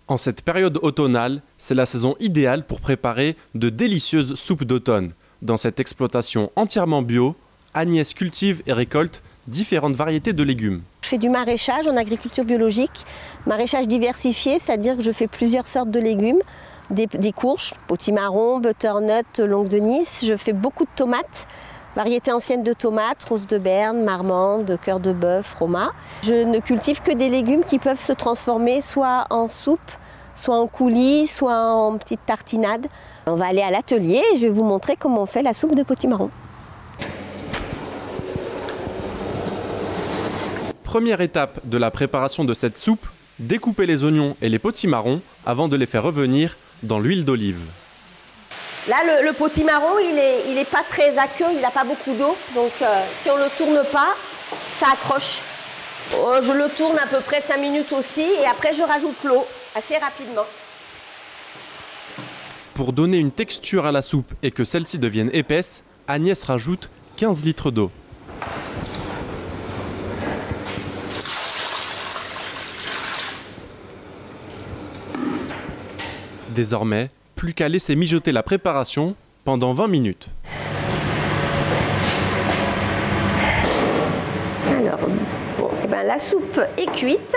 En cette période automnale, c'est la saison idéale pour préparer de délicieuses soupes d'automne. Dans cette exploitation entièrement bio, Agnès cultive et récolte différentes variétés de légumes. Je fais du maraîchage en agriculture biologique, maraîchage diversifié, c'est-à-dire que je fais plusieurs sortes de légumes, des courges, potimarron, butternut, longue de Nice. Je fais beaucoup de tomates, variétés anciennes de tomates, rose de Berne, marmande, cœur de bœuf, roma. Je ne cultive que des légumes qui peuvent se transformer soit en soupe, soit en coulis, soit en petites tartinades. On va aller à l'atelier et je vais vous montrer comment on fait la soupe de potimarron. Première étape de la préparation de cette soupe, découper les oignons et les potimarrons avant de les faire revenir dans l'huile d'olive. Là, le potimarron, il est pas très aqueux, il n'a pas beaucoup d'eau. Donc, si on ne le tourne pas, ça accroche. Je le tourne à peu près 5 minutes aussi et après, je rajoute l'eau assez rapidement. Pour donner une texture à la soupe et que celle-ci devienne épaisse, Agnès rajoute 15 litres d'eau. Désormais, plus qu'à laisser mijoter la préparation pendant 20 minutes. Alors, bon, la soupe est cuite,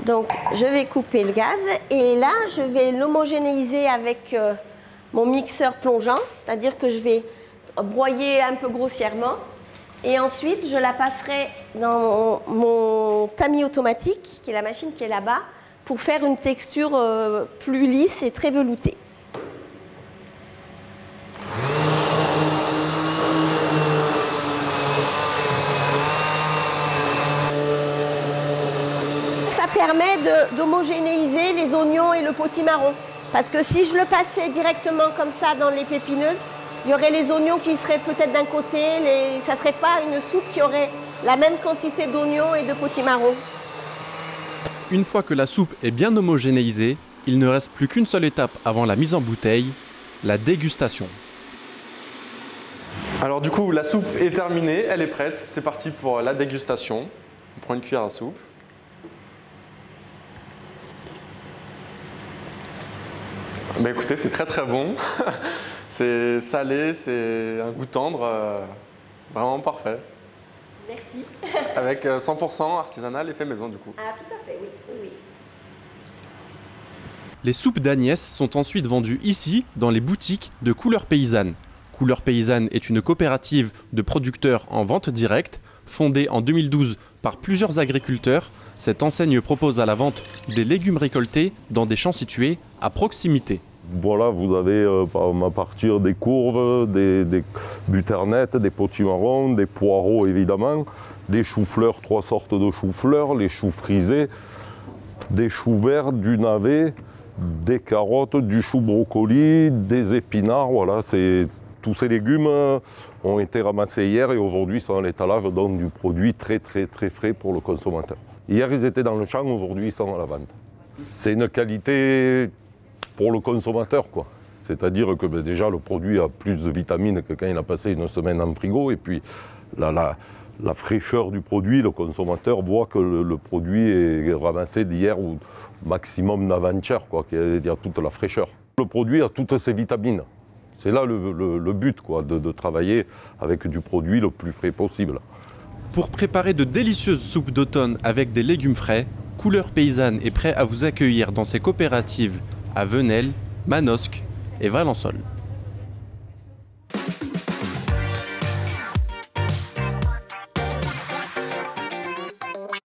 donc je vais couper le gaz et là je vais l'homogénéiser avec mon mixeur plongeant, c'est-à-dire que je vais broyer un peu grossièrement et ensuite je la passerai dans mon tamis automatique, qui est la machine qui est là-bas, pour faire une texture plus lisse et très veloutée. Ça permet d'homogénéiser les oignons et le potimarron. Parce que si je le passais directement comme ça dans les pépineuses, il y aurait les oignons qui seraient peut-être d'un côté, ça ne serait pas une soupe qui aurait la même quantité d'oignons et de potimarron. Une fois que la soupe est bien homogénéisée, il ne reste plus qu'une seule étape avant la mise en bouteille, la dégustation. Alors du coup, la soupe est terminée, elle est prête, c'est parti pour la dégustation. On prend une cuillère à soupe. Bah écoutez, c'est très très bon. C'est salé, c'est un goût tendre, vraiment parfait. Merci. Avec 100% artisanal et fait maison du coup. Ah tout à fait, oui. Oui. Les soupes d'Agnès sont ensuite vendues ici, dans les boutiques de Couleurs Paysannes. Couleurs Paysannes est une coopérative de producteurs en vente directe, fondée en 2012 par plusieurs agriculteurs. Cette enseigne propose à la vente des légumes récoltés dans des champs situés à proximité. Voilà, vous avez à partir des courges, des butternettes, des potimarrons, des poireaux évidemment, des choux-fleurs, 3 sortes de choux-fleurs, les choux frisés, des choux verts, du navet, des carottes, du chou brocoli, des épinards. Voilà, tous ces légumes ont été ramassés hier et aujourd'hui sont à l'étalage, donc du produit très frais pour le consommateur. Hier ils étaient dans le champ, aujourd'hui ils sont à la vente. C'est une qualité pour le consommateur, quoi. C'est-à-dire que déjà le produit a plus de vitamines que quand il a passé une semaine en frigo et puis la fraîcheur du produit, le consommateur voit que le produit est ramassé d'hier ou maximum d'avant-hier, quoi, c'est-à-dire toute la fraîcheur. Le produit a toutes ses vitamines. C'est là le but, quoi, de travailler avec du produit le plus frais possible. Pour préparer de délicieuses soupes d'automne avec des légumes frais, Couleurs Paysannes est prêt à vous accueillir dans ses coopératives à Venelle, Manosque et Valençol.